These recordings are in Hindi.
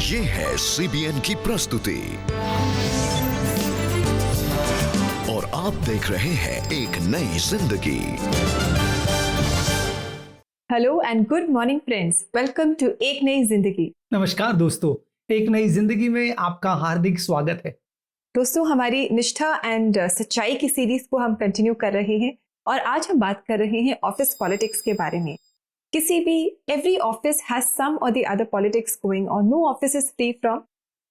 ये है CBN की प्रस्तुति और आप देख रहे हैं एक नई जिंदगी। Hello and good morning friends, welcome to एक नई जिंदगी। नमस्कार दोस्तों, एक नई जिंदगी में आपका हार्दिक स्वागत है। दोस्तों, हमारी निष्ठा एंड सच्चाई की सीरीज को हम कंटिन्यू कर रहे हैं और आज हम बात कर रहे हैं ऑफिस पॉलिटिक्स के बारे में। किसी भी every office has some or the other politics going और no office is free from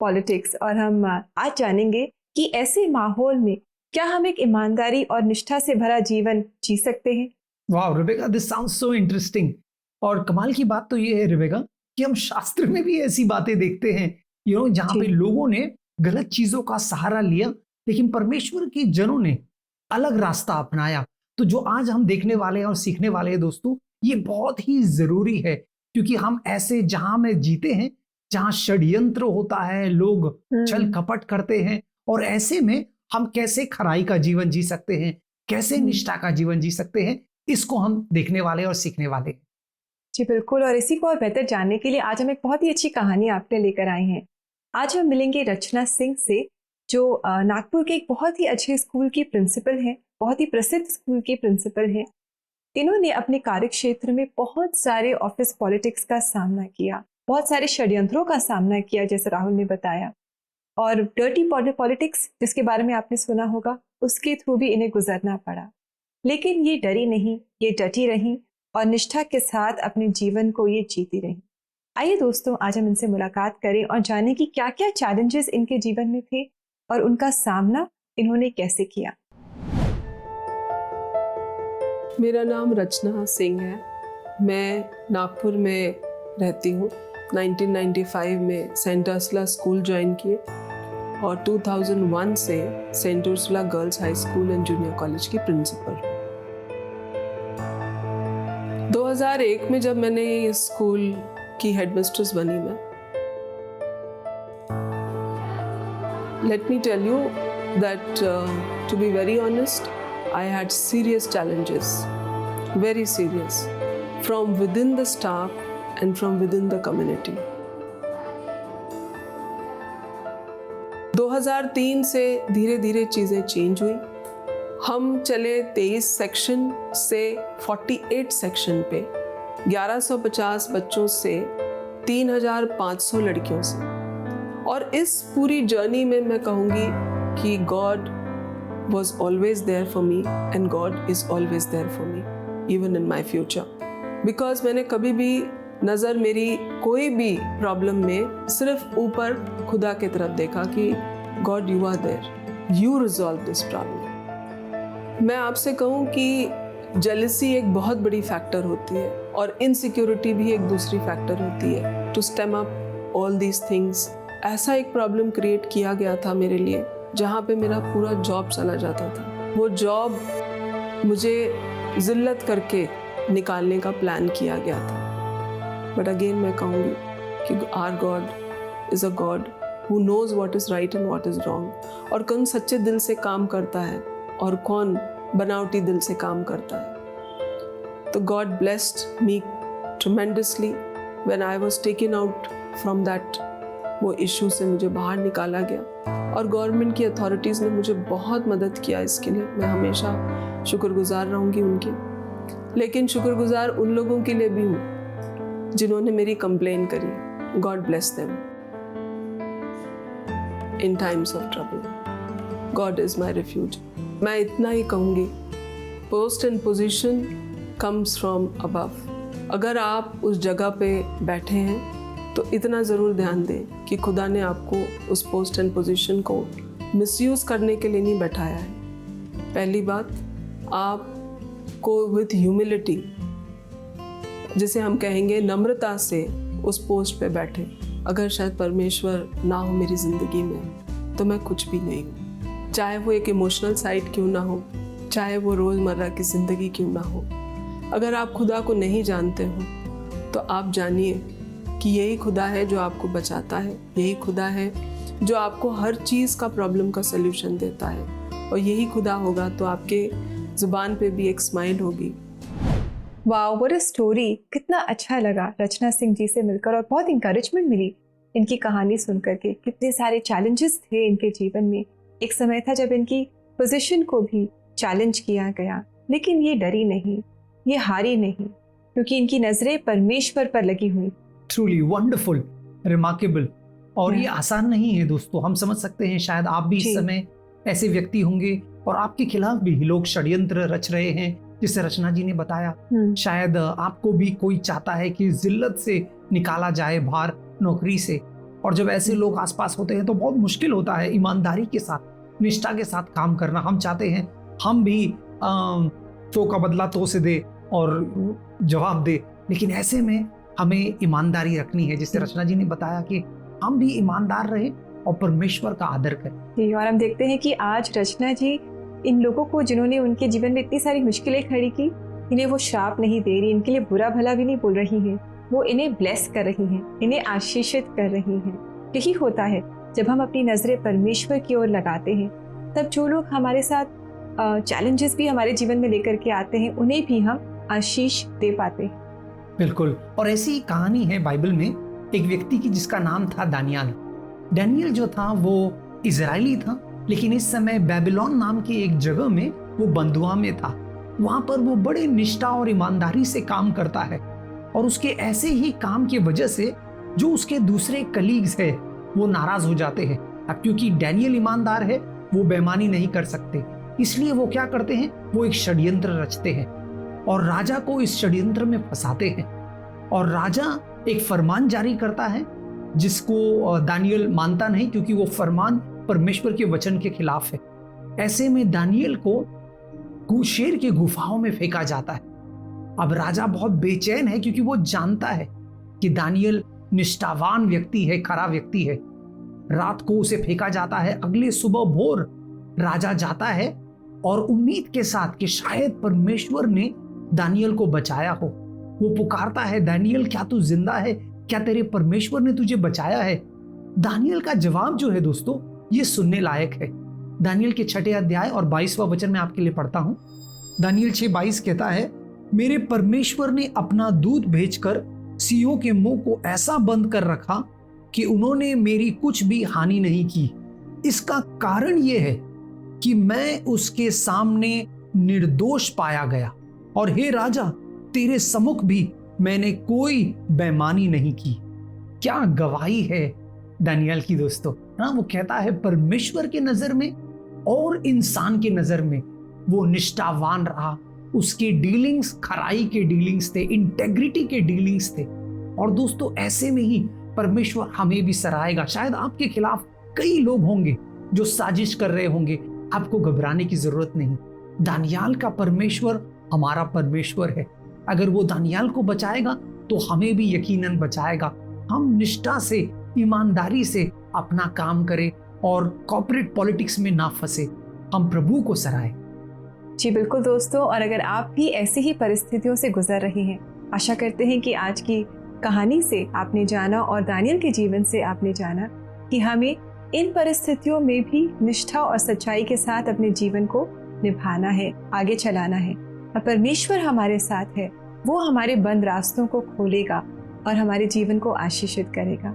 politics. और हम आज जानेंगे कि ऐसे माहौल में क्या हम एक ईमानदारी और निष्ठा से भरा जीवन जी सकते हैं। वाह Rebecca, this sounds so interesting. और कमाल की बात तो ये है रिबेका कि हम शास्त्र में भी ऐसी बातें देखते हैं जहाँ पे लोगों ने गलत चीजों का सहारा लिया, लेकिन परमेश्वर के जनों ने अलग रास्ता अपनाया। तो जो आज हम देखने वाले हैं और सीखने वाले हैं दोस्तों, ये बहुत ही जरूरी है, क्योंकि हम ऐसे जहां में जीते हैं जहां षड्यंत्र होता है, लोग छल कपट करते हैं, और ऐसे में हम कैसे खराई का जीवन जी सकते हैं, कैसे निष्ठा का जीवन जी सकते हैं, इसको हम देखने वाले और सीखने वाले हैं। जी बिल्कुल, और इसी को और बेहतर जानने के लिए आज हम एक बहुत ही अच्छी कहानी आपके लेकर आए हैं। आज हम मिलेंगे रचना सिंह से, जो नागपुर के एक बहुत ही अच्छे स्कूल की प्रिंसिपल है, बहुत ही प्रसिद्ध स्कूल की प्रिंसिपल है। इन्होंने अपने कार्य क्षेत्र में बहुत सारे ऑफिस पॉलिटिक्स का सामना किया, बहुत सारे षड्यंत्रों का सामना किया, जैसे राहुल ने बताया, और डर्टी पॉलिटिक्स जिसके बारे में आपने सुना होगा, उसके थ्रू भी इन्हें गुजरना पड़ा। लेकिन ये डरी नहीं, ये डटी रही और निष्ठा के साथ अपने जीवन को ये जीती रही। आइए दोस्तों, आज हम इनसे मुलाकात करें और जानें कि क्या क्या चैलेंजेस इनके जीवन में थे और उनका सामना इन्होंने कैसे किया। मेरा नाम रचना सिंह है। मैं नागपुर में रहती हूँ। 1995 में सेंट उर्सुला स्कूल ज्वाइन किए और 2001 से saint Ursula girls high school and junior college की प्रिंसिपल। 2001 में जब मैंने इस स्कूल की हेडमिस्ट्रेस बनी, मैं let me tell you that to be very honest, I had serious challenges, very serious, from within the staff and from within the community. 2003 से धीरे धीरे चीज़ें चेंज हुई। हम चले 23 सेक्शन से 48 सेक्शन पे, 1150 बच्चों से 3500 लड़कियों से। और इस पूरी जर्नी में मैं कहूँगी कि God was always there for me and God is always there for me even in my future, because मैंने कभी भी नज़र मेरी कोई भी प्रॉब्लम में सिर्फ ऊपर खुदा की तरफ देखा कि God you are there, you resolve this problem। मैं आपसे कहूँ कि जेलसी एक बहुत बड़ी फैक्टर होती है और इनसिक्योरिटी भी एक दूसरी फैक्टर होती है। To stem up all these things, ऐसा एक प्रॉब्लम क्रिएट किया गया था मेरे लिए जहाँ पे मेरा पूरा जॉब चला जाता था। वो जॉब मुझे जिल्लत करके निकालने का प्लान किया गया था। बट अगेन मैं कहूँगी कि our God is a God who knows what is right and what is wrong, और कौन सच्चे दिल से काम करता है और कौन बनावटी दिल से काम करता है। तो God blessed me tremendously when I was taken out from that. वो इशू से मुझे बाहर निकाला गया और गवर्नमेंट की अथॉरिटीज़ ने मुझे बहुत मदद किया। इसके लिए मैं हमेशा शुक्रगुजार रहूँगी उनकी। लेकिन शुक्रगुजार उन लोगों के लिए भी हूँ जिन्होंने मेरी कंप्लेन करी। God bless them in times of trouble. God is my refuge. मैं इतना ही कहूँगी, post and position comes from above. अगर आप उस जगह पे बैठे हैं तो इतना ज़रूर ध्यान दें कि खुदा ने आपको उस पोस्ट एंड पोजीशन को मिसयूज़ करने के लिए नहीं बैठाया है। पहली बात, आपको विथ ह्यूमिलिटी, जिसे हम कहेंगे नम्रता से, उस पोस्ट पे बैठे। अगर शायद परमेश्वर ना हो मेरी ज़िंदगी में तो मैं कुछ भी नहीं हूँ। चाहे वो एक इमोशनल साइड क्यों ना हो, चाहे वो रोज़मर्रा की ज़िंदगी क्यों ना हो। अगर आप खुदा को नहीं जानते हो तो आप जानिए कि यही खुदा है जो आपको बचाता है, यही खुदा है जो आपको हर चीज़ का प्रॉब्लम का सल्यूशन देता है, और यही खुदा होगा तो आपके ज़ुबान पे भी एक स्माइल होगी। Wow, what a story. कितना अच्छा लगा रचना सिंह जी से मिलकर और बहुत इंकरेजमेंट मिली इनकी कहानी सुन करके। कितने सारे चैलेंजेस थे इनके जीवन में। एक समय था जब इनकी पोजीशन को भी चैलेंज किया गया, लेकिन ये डरी नहीं, ये हारी नहीं, क्योंकि इनकी नजरें परमेश्वर पर लगी हुई। Truly wonderful, remarkable. और ये आसान नहीं है दोस्तों। हम समझ सकते हैं शायद आप भी इस समय ऐसे व्यक्ति होंगे और आपके खिलाफ भी लोग षड्यंत्र रच रहे हैं, जिसे रचना जी ने बताया। शायद आपको भी कोई चाहता है कि जिल्लत से निकाला जाए बाहर, नौकरी से। और जब ऐसे लोग आसपास होते हैं तो बहुत मुश्किल होता है ईमानदारी के साथ, निष्ठा के साथ काम करना। हम चाहते हैं हम भी तो का बदला तो से दे और जवाब दे, लेकिन ऐसे में हमें ईमानदारी रखनी है, जिससे रचना जी ने बताया कि हम भी ईमानदार रहे और परमेश्वर का आदर करें। और हम देखते हैं कि आज रचना जी इन लोगों को, जिन्होंने उनके जीवन में इतनी सारी मुश्किलें खड़ी की, इन्हें वो श्राप नहीं दे रही, इनके लिए बुरा भला भी नहीं बोल रही हैं, वो इन्हें ब्लेस कर रही हैं, इन्हें आशीषित कर रही हैं। यही होता है जब हम अपनी नजरें परमेश्वर की ओर लगाते हैं, तब जो लोग हमारे साथ चैलेंजेस भी हमारे जीवन में लेकर के आते हैं, उन्हें भी हम आशीष दे पाते हैं। बिल्कुल। और ऐसी कहानी है बाइबल में एक व्यक्ति की, जिसका नाम था दानियल। दानियल जो था वो इजरायली था, लेकिन इस समय बेबीलोन नाम की एक जगह में वो बंधुआ में था। वहां पर वो बड़े निष्ठा और ईमानदारी से काम करता है, और उसके ऐसे ही काम की वजह से जो उसके दूसरे कलीग्स है वो नाराज हो जाते हैं। अब क्योंकि दानियल ईमानदार है, वो बेईमानी नहीं कर सकते, इसलिए वो क्या करते हैं, वो एक षड्यंत्र रचते हैं और राजा को इस षड्यंत्र में फंसाते हैं। और राजा एक फरमान जारी करता है, जिसको दानियल मानता नहीं, क्योंकि वो फरमान परमेश्वर के वचन के खिलाफ है। ऐसे में दानियल को शेर की गुफाओं में फेंका जाता है। अब राजा बहुत बेचैन है, क्योंकि वो जानता है कि दानियल निष्ठावान व्यक्ति है, खरा व्यक्ति है। रात को उसे फेंका जाता है। अगले सुबह भोर राजा जाता है और उम्मीद के साथ कि शायद परमेश्वर ने दानियल को बचाया हो। वो पुकारता है, दानियल क्या तू जिंदा है? क्या तेरे परमेश्वर ने तुझे बचाया है? दानियल का जवाब जो है दोस्तों, ये सुनने लायक है। दानियल के 6 अध्याय और 22वां वचन में आपके लिए पढ़ता हूं। दानियल 6:22 कहता है, मेरे परमेश्वर ने अपना दूत भेजकर सियों के मुंह को ऐसा बंद कर रखा कि उन्होंने मेरी कुछ भी हानि नहीं की। इसका कारण यह है कि मैं उसके सामने निर्दोष पाया गया, और हे राजा, तेरे सम्मुख भी मैंने कोई बेईमानी नहीं की। क्या गवाही है दानियल की दोस्तों। हाँ, वो कहता है परमेश्वर के नजर में और इंसान के नजर में वो निष्ठावान रहा। उसके डीलिंग्स खराई के डीलिंग्स थे, इंटेग्रिटी के डीलिंग्स थे। और दोस्तों, ऐसे में ही परमेश्वर हमें भी सराहेगा। शायद आपके खिलाफ कई लोग होंगे जो साजिश कर रहे होंगे, आपको घबराने की जरूरत नहीं। दानियल का परमेश्वर हमारा परमेश्वर है। अगर वो दानियल को बचाएगा तो हमें भी यकीनन बचाएगा। हम निष्ठा से, ईमानदारी से अपना काम करें और कॉर्पोरेट पॉलिटिक्स में ना फंसे। हम प्रभु को सराहें। जी बिल्कुल दोस्तों, और अगर आप भी ऐसी ही परिस्थितियों से गुजर रहे हैं, आशा करते हैं कि आज की कहानी से आपने जाना और दानियल के जीवन से आपने जाना कि हमें इन परिस्थितियों में भी निष्ठा और सच्चाई के साथ अपने जीवन को निभाना है, आगे चलाना है। और परमेश्वर हमारे साथ है, वो हमारे बंद रास्तों को खोलेगा और हमारे जीवन को आशीषित करेगा।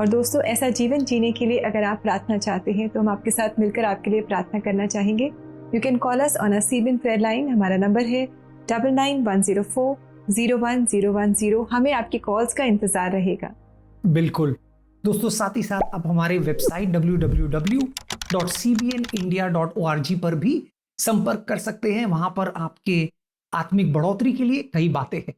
और दोस्तों, ऐसा जीवन जीने के लिए अगर आप प्रार्थना चाहते हैं तो हम आपके साथ मिलकर आपके लिए प्रार्थना करना चाहेंगे। You can call us on a CBN prayer line. हमारा नंबर है 9910401010। हमें आपकी कॉल्स का इंतजार रहेगा। बिल्कुल दोस्तों, साथ ही साथ आप हमारे वेबसाइट www.cbnindia.org पर भी संपर्क कर सकते हैं। वहां पर आपके आत्मिक बढ़ोतरी के लिए कई बातें हैं।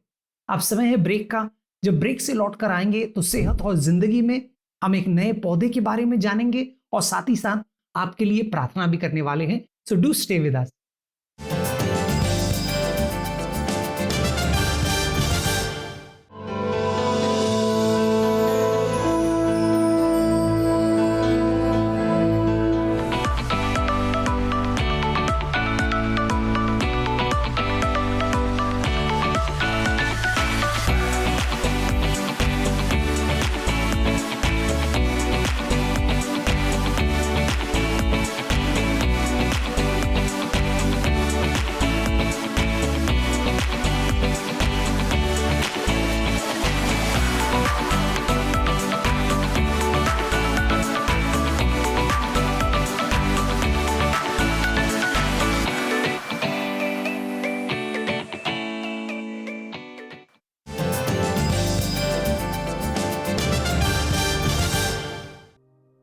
अब समय है ब्रेक का। जब ब्रेक से लौट कर आएंगे तो सेहत और जिंदगी में हम एक नए पौधे के बारे में जानेंगे और साथ ही साथ आपके लिए प्रार्थना भी करने वाले हैं। So do stay with us.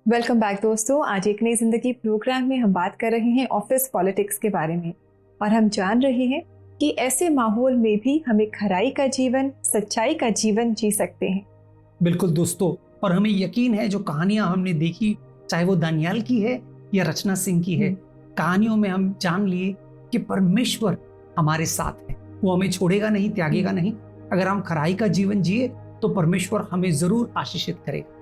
Welcome back दोस्तों। आज एक नई जिंदगी प्रोग्राम में हम बात कर रहे हैं ऑफिस पॉलिटिक्स के बारे में, और हम जान रहे हैं कि ऐसे माहौल में भी हम एक खराई का जीवन, सच्चाई का जीवन जी सकते हैं। बिल्कुल दोस्तों, और हमें यकीन है जो कहानियां हमने देखी, चाहे वो दानियाल की है या रचना सिंह की है, कहानियों में हम जान लिए कि परमेश्वर हमारे साथ है, वो हमें छोड़ेगा नहीं, त्यागेगा नहीं। अगर हम खराई का जीवन जिए तो परमेश्वर हमें जरूर आशीषित करेगा।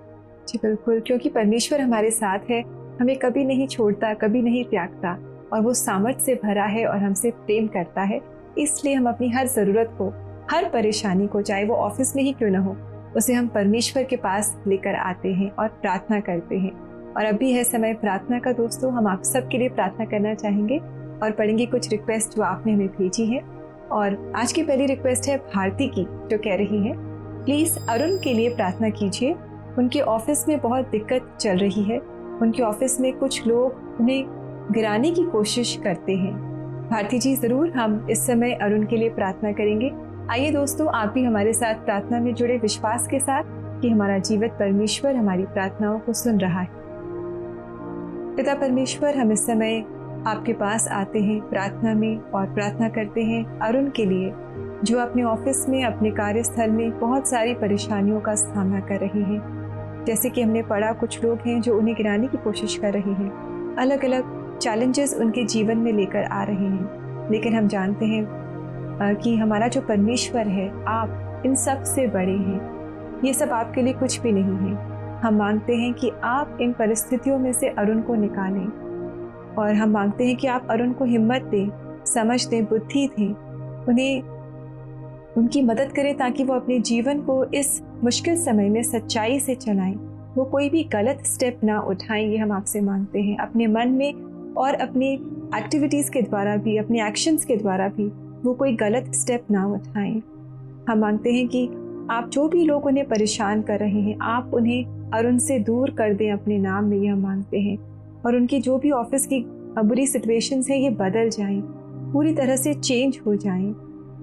जी बिल्कुल, क्योंकि परमेश्वर हमारे साथ है, हमें कभी नहीं छोड़ता, कभी नहीं त्यागता, और वो सामर्थ्य से भरा है और हमसे प्रेम करता है। इसलिए हम अपनी हर ज़रूरत को, हर परेशानी को, चाहे वो ऑफिस में ही क्यों ना हो, उसे हम परमेश्वर के पास लेकर आते हैं और प्रार्थना करते हैं। और अभी है समय प्रार्थना का दोस्तों। हम आप सबके लिए प्रार्थना करना चाहेंगे और पढ़ेंगे कुछ रिक्वेस्ट जो आपने हमें भेजी है। और आज की पहली रिक्वेस्ट है भारती की, जो कह रही है, प्लीज़ अरुण के लिए प्रार्थना कीजिए। उनके ऑफिस में बहुत दिक्कत चल रही है। उनके ऑफिस में कुछ लोग उन्हें गिराने की कोशिश करते हैं। भारती जी, ज़रूर हम इस समय अरुण के लिए प्रार्थना करेंगे। आइए दोस्तों, आप भी हमारे साथ प्रार्थना में जुड़े, विश्वास के साथ कि हमारा जीवित परमेश्वर हमारी प्रार्थनाओं को सुन रहा है। पिता परमेश्वर, हम इस समय आपके पास आते हैं प्रार्थना में और प्रार्थना करते हैं अरुण के लिए, जो अपने ऑफिस में, अपने कार्यस्थल में बहुत सारी परेशानियों का सामना कर रहे हैं। जैसे कि हमने पढ़ा, कुछ लोग हैं जो उन्हें गिराने की कोशिश कर रहे हैं, अलग अलग चैलेंजेस उनके जीवन में लेकर आ रहे हैं। लेकिन हम जानते हैं कि हमारा जो परमेश्वर है, आप इन सब से बड़े हैं। ये सब आपके लिए कुछ भी नहीं है। हम मांगते हैं कि आप इन परिस्थितियों में से अरुण को निकालें, और हम मांगते हैं कि आप अरुण को हिम्मत दें, समझ दें, बुद्धि दें, उन्हें उनकी मदद करें ताकि वो अपने जीवन को इस मुश्किल समय में सच्चाई से चलाएं। वो कोई भी गलत स्टेप ना उठाएं, ये हम आपसे मांगते हैं। अपने मन में और अपनी एक्टिविटीज़ के द्वारा भी, अपने एक्शंस के द्वारा भी वो कोई गलत स्टेप ना उठाएं। हम मांगते हैं कि आप जो भी लोग उन्हें परेशान कर रहे हैं, आप उन्हें अरुण से दूर कर दें अपने नाम में, यह मांगते हैं। और उनकी जो भी ऑफिस की बुरी सिचुएशंस हैं, ये बदल जाएं, पूरी तरह से चेंज हो जाएं,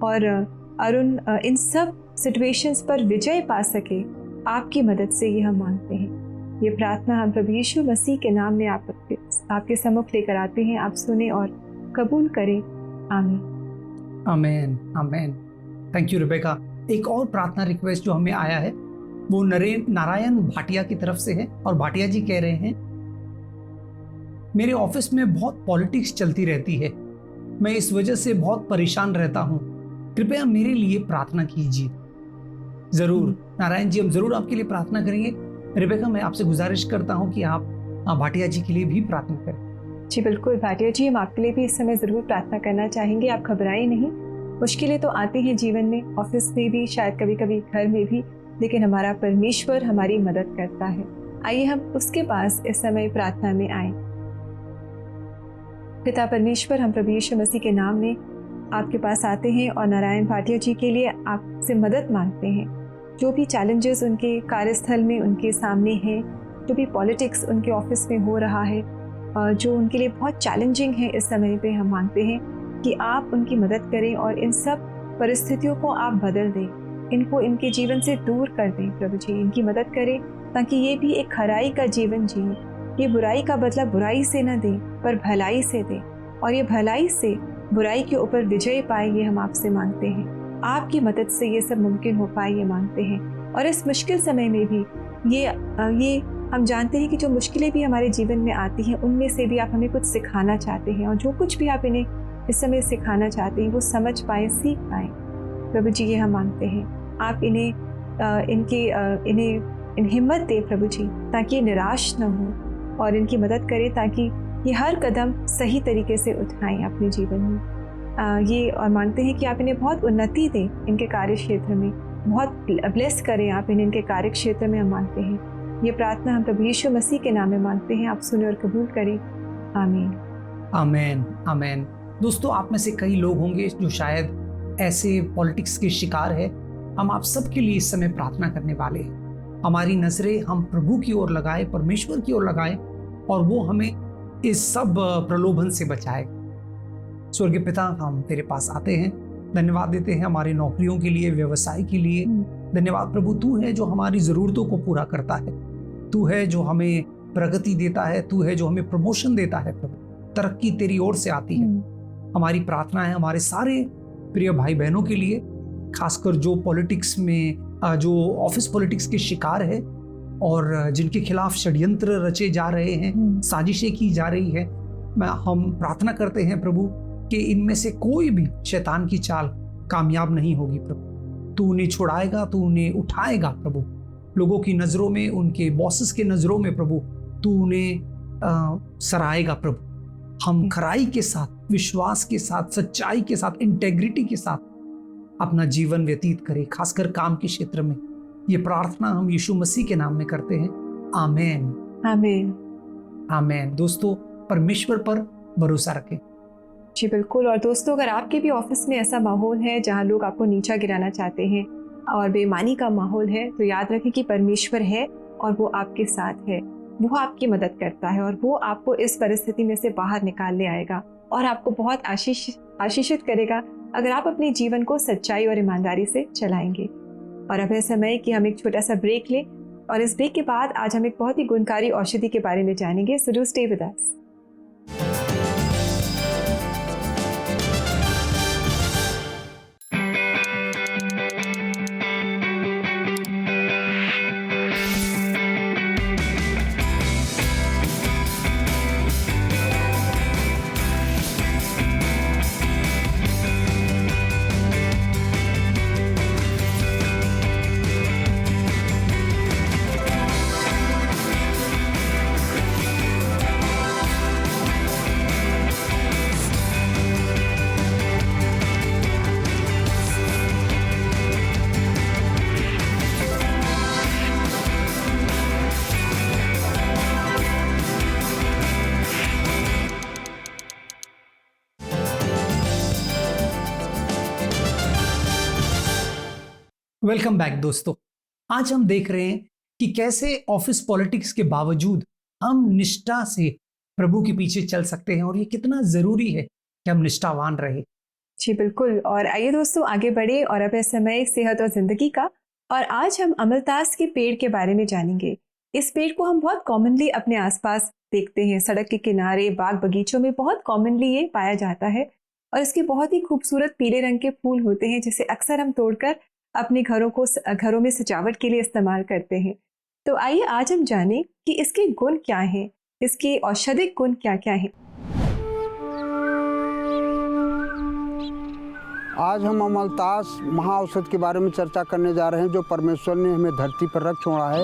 और अरुण इन सब सिचुएशंस पर विजय पा सके, आपकी मदद से ये हम मांगते हैं। ये प्रार्थना हम प्रभु यीशु मसीह के नाम में आपके सम्मुख लेकर आते हैं। आप सुने और कबूल करें। आमीन। आमेन, आमेन। Thank you Rebecca. एक और प्रार्थना रिक्वेस्ट जो हमें आया है वो नारायण भाटिया की तरफ से है, और भाटिया जी कह रहे हैं, मेरे ऑफिस में बहुत पॉलिटिक्स चलती रहती है, मैं इस वजह से बहुत परेशान रहता हूँ, कृपया मेरे लिए प्रार्थना कीजिए। जरूर नारायण जी, हम जरूर आपके लिए प्रार्थना करेंगे। रिबेका, मैं आपसे गुजारिश करता हूँ कि आप भाटिया जी के लिए भी प्रार्थना करें। जी बिल्कुल भाटिया जी, हम आपके लिए भी इस समय ज़रूर प्रार्थना करना चाहेंगे। आप घबराएं नहीं। मुश्किलें तो आती हैं जीवन में, ऑफिस में भी, शायद कभी कभी घर में भी, लेकिन हमारा परमेश्वर हमारी मदद करता है। आइए हम उसके पास इस समय प्रार्थना में आए। पिता परमेश्वर, हम प्रभु यीशु मसीह के नाम में आपके पास आते हैं और नारायण भाटिया जी के लिए आपसे मदद मांगते हैं। जो भी चैलेंजेस उनके कार्यस्थल में उनके सामने हैं, जो भी पॉलिटिक्स उनके ऑफिस में हो रहा है, जो उनके लिए बहुत चैलेंजिंग है इस समय पे, हम मांगते हैं कि आप उनकी मदद करें और इन सब परिस्थितियों को आप बदल दें, इनको इनके जीवन से दूर कर दें। प्रभु जी, इनकी मदद करें ताकि ये भी एक खराई का जीवन जिए। ये बुराई का बदला बुराई से न दें, पर भलाई से दें, और ये भलाई से बुराई के ऊपर विजय पाए, ये हम आपसे मांगते हैं। आपकी मदद से ये सब मुमकिन हो पाए, ये मांगते हैं। और इस मुश्किल समय में भी ये हम जानते हैं कि जो मुश्किलें भी हमारे जीवन में आती हैं, उनमें से भी आप हमें कुछ सिखाना चाहते हैं, और जो कुछ भी आप इन्हें इस समय सिखाना चाहते हैं वो समझ पाए, सीख पाए। प्रभु जी, ये हम मांगते हैं। आप इन्हें हिम्मत दें प्रभु जी, ताकि ये निराश न हो, और इनकी मदद करें ताकि ये हर कदम सही तरीके से उठाएं अपने जीवन में। ये और मांगते हैं कि आप इन्हें बहुत उन्नति दें इनके कार्य क्षेत्र में, बहुत ब्लेस करें आप इन्हें इनके कार्य क्षेत्र में, हम मांगते हैं। ये प्रार्थना हम प्रभु यीशु मसीह के नाम में मांगते हैं। आप सुने और कबूल करें। आमीन, आमेन, आमेन। दोस्तों, आप में से कई लोग होंगे जो शायद ऐसे पॉलिटिक्स के शिकार है। हम आप सबके लिए इस समय प्रार्थना करने वाले हैं। हमारी नजरें हम प्रभु की ओर लगाए, परमेश्वर की ओर लगाए, और वो हमें इस सब प्रलोभन से बचाए। स्वर्गीय पिता, हम तेरे पास आते हैं, धन्यवाद देते हैं हमारी नौकरियों के लिए, व्यवसाय के लिए। धन्यवाद प्रभु, तू है जो हमारी ज़रूरतों को पूरा करता है। तू है जो हमें प्रगति देता है, तू है जो हमें प्रमोशन देता है प्रभु। तरक्की तेरी ओर से आती है। हमारी प्रार्थना है हमारे सारे प्रिय भाई बहनों के लिए, खासकर जो पॉलिटिक्स में, जो ऑफिस पॉलिटिक्स के शिकार है और जिनके खिलाफ षड्यंत्र रचे जा रहे हैं, साजिशें की जा रही है। हम प्रार्थना करते हैं प्रभु कि इनमें से कोई भी शैतान की चाल कामयाब नहीं होगी प्रभु। तू उन्हें छुड़ाएगा, तू उन्हें उठाएगा प्रभु। लोगों की नज़रों में, उनके बॉसेस के नज़रों में प्रभु तू उन्हें सराहेगा प्रभु। हम खराई के साथ, विश्वास के साथ, सच्चाई के साथ, इंटेग्रिटी के साथ अपना जीवन व्यतीत करें, खासकर काम के क्षेत्र में। ये प्रार्थना हम यीशु मसीह के नाम में करते हैं। आमेन, आमीन, आमेन। दोस्तों, परमेश्वर पर भरोसा रखें। जी बिल्कुल। और दोस्तों, अगर आपके भी ऑफिस में ऐसा माहौल है जहाँ लोग आपको नीचा गिराना चाहते हैं और बेईमानी का माहौल है, तो याद रखें कि परमेश्वर है और वो आपके साथ है। वो आपकी मदद करता है और वो आपको इस परिस्थिति में से बाहर निकाल ले आएगा और आपको बहुत आशीषित करेगा अगर आप अपने जीवन को सच्चाई और ईमानदारी से चलाएंगे। और अब है समय कि हम एक छोटा सा ब्रेक लें और इस ब्रेक के बाद आज हम एक बहुत ही गुणकारी औषधि के बारे में जानेंगे। So do stay with us. Welcome back दोस्तों। आज हम देख रहे हैं कि कैसे ऑफिस पॉलिटिक्स के बावजूद हम निष्ठा से प्रभु के पीछे चल सकते हैं और ये कितना जरूरी है कि हम निष्ठावान रहे। जी बिल्कुल। और आइए दोस्तों आगे बढ़े और अब है समय सेहत और जिंदगी का। और आज हम अमलतास के पेड़ के बारे में जानेंगे। इस पेड़ को हम बहुत कॉमनली अपने आसपास देखते हैं, सड़क के किनारे, बाग बगीचों में बहुत कॉमनली ये पाया जाता है। और इसके बहुत ही खूबसूरत पीले रंग के फूल होते हैं जिसे अक्सर हम तोड़कर अपने घरों में सजावट के लिए इस्तेमाल करते हैं। तो आइए आज हम जानें कि इसके गुण क्या हैं, इसके औषधिक गुण क्या क्या हैं। आज हम अमलतास महाऔषध के बारे में चर्चा करने जा रहे हैं, जो परमेश्वर ने हमें धरती पर रख छोड़ा है।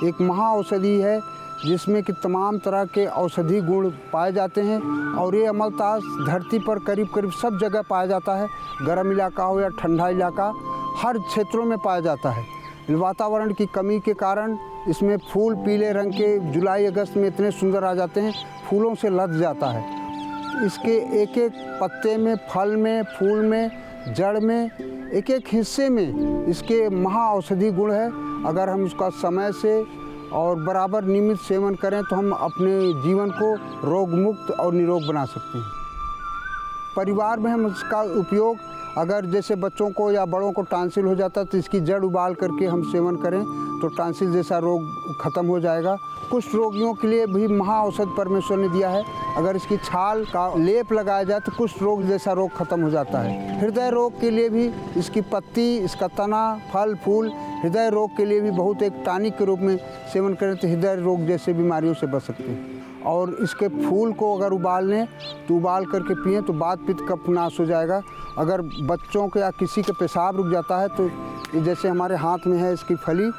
एक महाऔषधि है जिसमें कि तमाम तरह के औषधि गुण पाए जाते हैं और ये अमलतास धरती पर करीब करीब सब जगह पाया जाता है। गर्म इलाका हो या ठंडा इलाका, हर क्षेत्रों में पाया जाता है। वातावरण की कमी के कारण इसमें फूल पीले रंग के जुलाई अगस्त में इतने सुंदर आ जाते हैं, फूलों से लद जाता है। इसके एक एक पत्ते में, फल में, फूल में, जड़ में, एक एक हिस्से में इसके महाऔषधि गुण है। अगर हम उसका समय से और बराबर नियमित सेवन करें तो हम अपने जीवन को रोग मुक्त और निरोग बना सकते हैं। परिवार में हम इसका उपयोग, अगर जैसे बच्चों को या बड़ों को टांसिल हो जाता है तो इसकी जड़ उबाल करके हम सेवन करें तो टांसिल जैसा रोग खत्म हो जाएगा। कुछ रोगियों के लिए भी महाऔषध परमेश्वर ने दिया है। अगर इसकी छाल का लेप लगाया जाए तो कुछ रोग जैसा रोग खत्म हो जाता है। हृदय रोग के लिए भी इसकी पत्ती, इसका तना, फल, फूल हृदय रोग के लिए भी बहुत एक टॉनिक के रूप में सेवन करें तो हृदय रोग जैसे बीमारियों से बच सकते हैं। और इसके फूल को अगर उबाल लें तो उबाल करके पिएं तो वात पित्त कफ नाश हो जाएगा। अगर बच्चों के या किसी के पेशाब रुक जाता है तो जैसे हमारे हाथ में है इसकी फली,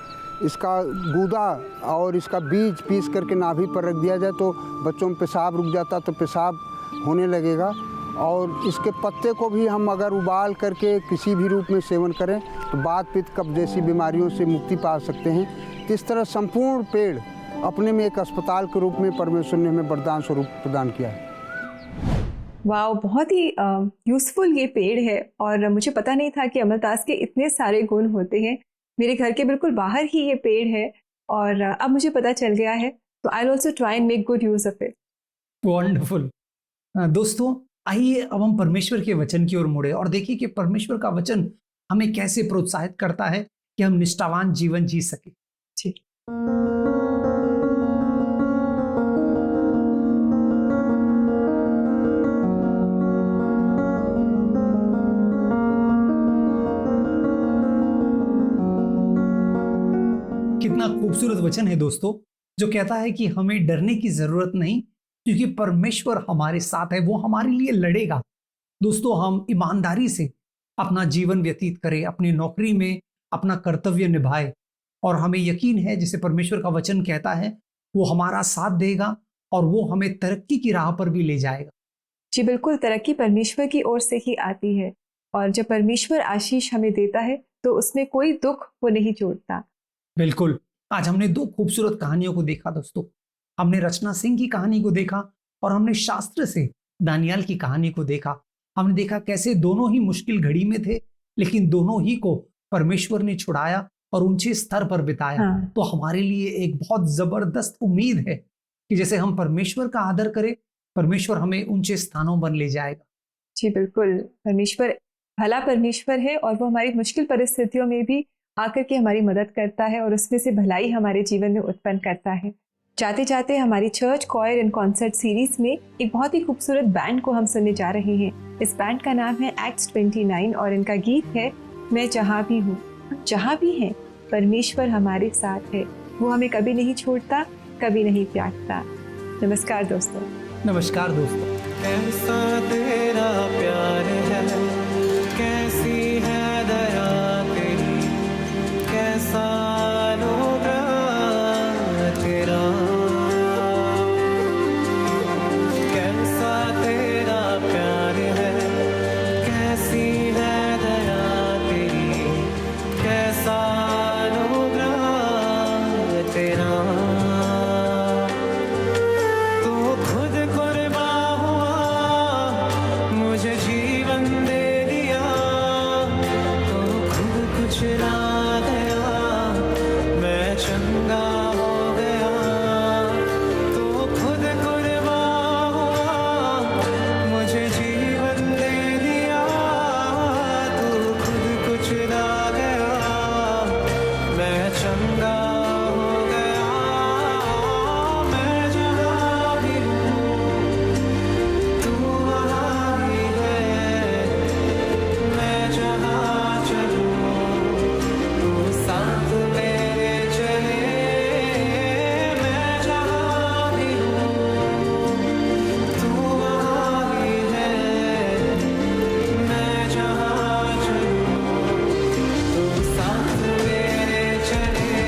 इसका गूदा और इसका बीज पीस करके नाभि पर रख दिया जाए तो बच्चों में पेशाब रुक जाता तो पेशाब होने लगेगा। और इसके पत्ते को भी हम अगर उबाल करके किसी भी रूप में सेवन करें तो वात पित्त कफ जैसी बीमारियों से मुक्ति पा सकते हैं। इस तरह संपूर्ण पेड़ अपने में एक अस्पताल के रूप में परमेश्वर ने हमें वरदान स्वरूप प्रदान किया है। वाह, बहुत ही यूज़फुल ये पेड़ है और मुझे पता नहीं था कि अमलतास के इतने सारे गुण होते हैं। मेरे घर के बिल्कुल बाहर ही ये पेड़ है और अब मुझे पता चल गया है, तो I will also try and make good use of it. Wonderful. दोस्तों, आइए अब हम परमेश्वर के वचन की ओर मुड़े और देखिए कि परमेश्वर का वचन हमें कैसे प्रोत्साहित करता है कि हम निष्ठावान जीवन जी सके। ठीक। कितना खूबसूरत वचन है दोस्तों, जो कहता है कि हमें डरने की जरूरत नहीं, क्योंकि परमेश्वर हमारे साथ है, वो हमारे लिए लड़ेगा। दोस्तों, हम ईमानदारी से अपना जीवन व्यतीत करें, अपनी नौकरी में अपना कर्तव्य निभाए, और हमें यकीन है, जैसे परमेश्वर का वचन कहता है, वो हमारा साथ देगा और वो हमें तरक्की की राह पर भी ले जाएगा। जी बिल्कुल, तरक्की परमेश्वर की ओर से ही आती है, और जब परमेश्वर आशीष हमें देता है तो उसमें कोई दुख वो नहीं जोड़ता। बिल्कुल। आज हमने दो खूबसूरत कहानियों को देखा दोस्तों। हमने रचना सिंह की कहानी को देखा और हमने शास्त्र से दानियाल की कहानी को देखा। हमने देखा कैसे दोनों ही मुश्किल घड़ी में थे, लेकिन दोनों ही को परमेश्वर ने छुड़ाया और ऊंचे स्तर पर बिताया। हाँ। तो हमारे लिए एक बहुत जबरदस्त उम्मीद है कि जैसे हम परमेश्वर का आदर करें, परमेश्वर हमें ऊंचे स्थानों पर ले जाएगा। जी बिल्कुल, परमेश्वर भला परमेश्वर है, और वो हमारी मुश्किल परिस्थितियों में भी आकर के हमारी मदद करता है और उसमें से भलाई हमारे जीवन में उत्पन्न करता है। जाते जाते हमारी church coir and concert series में एक बहुत ही खूबसूरत बैंड को हम सुनने जा रहे हैं। इस बैंड का नाम है एक्ट्स 29 और इनका गीत है मैं जहाँ भी हूँ। जहाँ भी हैं परमेश्वर हमारे साथ है, वो हमें कभी नहीं छोड़ता, कभी नहीं त्यागता। नमस्कार दोस्तों। नमस्कार दोस्तों। कैसा तेरा प्यार है, कैसी है दया तेरी, कैसा अनुग्रह तेरा, कैसा तेरा प्यार है, कैसी है दया तेरी, कैसा अनुग्रह तेरा। तो खुद कुर्बान हुआ, मुझे जीवन दे दिया, तो खुद कुछ ना गया, मैं चंगा हो गया। तो खुद कुर्बान हुआ, मुझे जीवन दे दिया, तो खुद कुछ ना गया, मैं चंगा हो गया। मैं जहाँ भी हूँ तू वहाँ भी है, मैं जहाँ चलूँ तू साथ मेरे चले। मैं जहाँ भी हूँ तू वहाँ भी है, मैं जहाँ चलूँ तू साथ मेरे चले।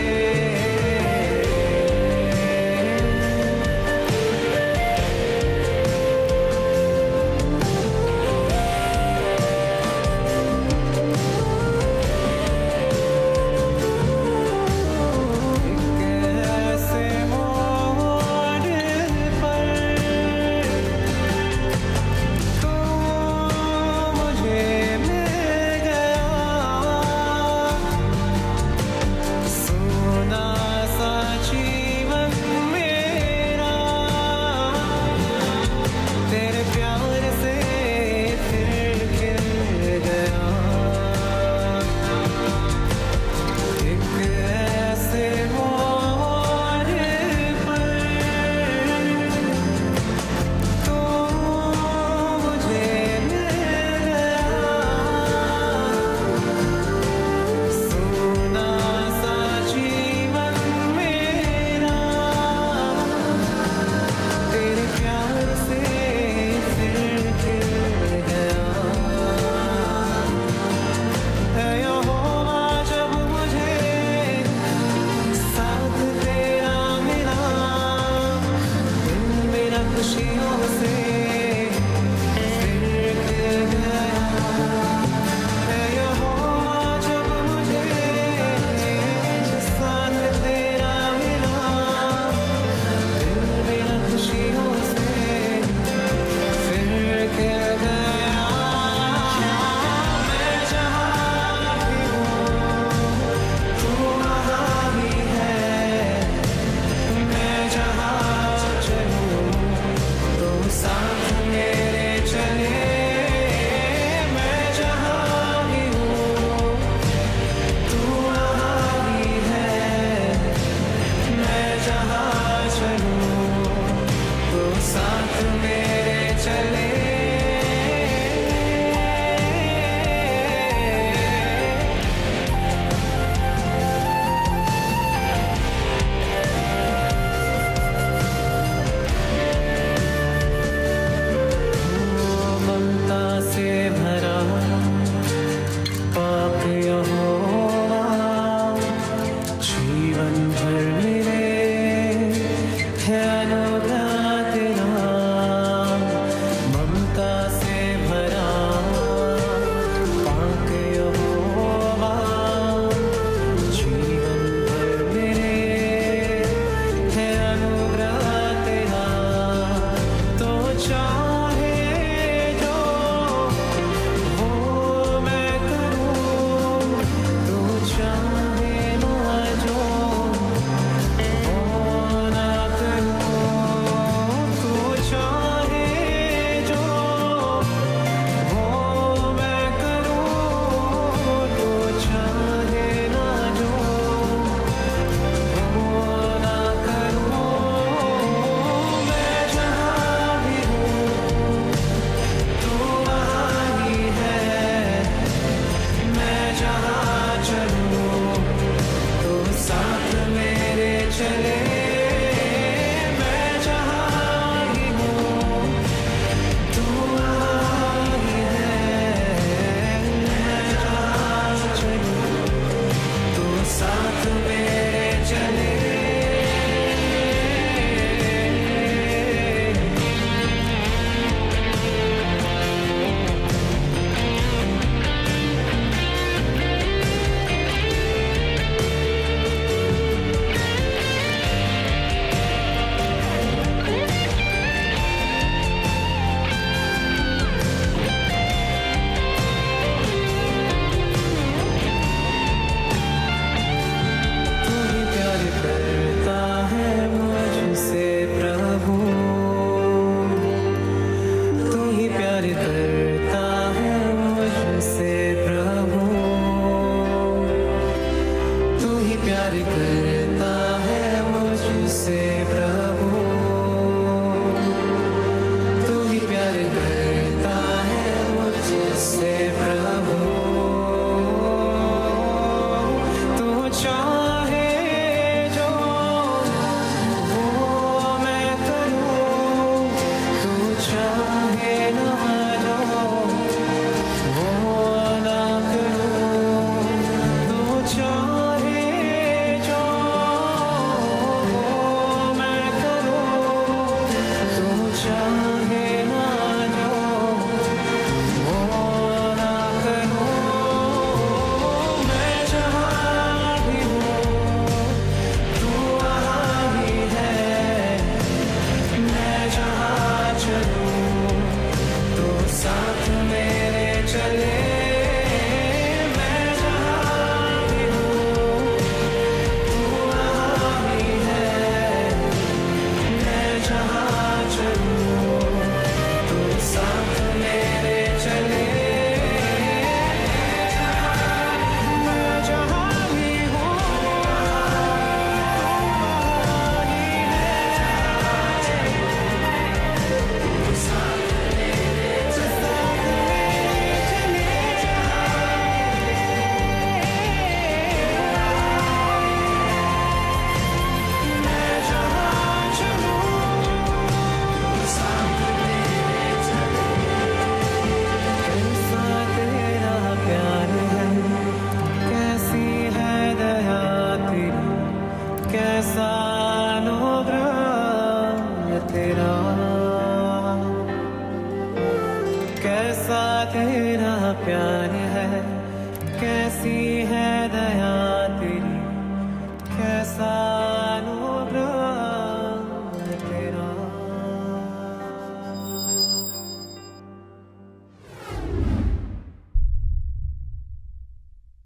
प्यार करता है मुझसे प्रभु।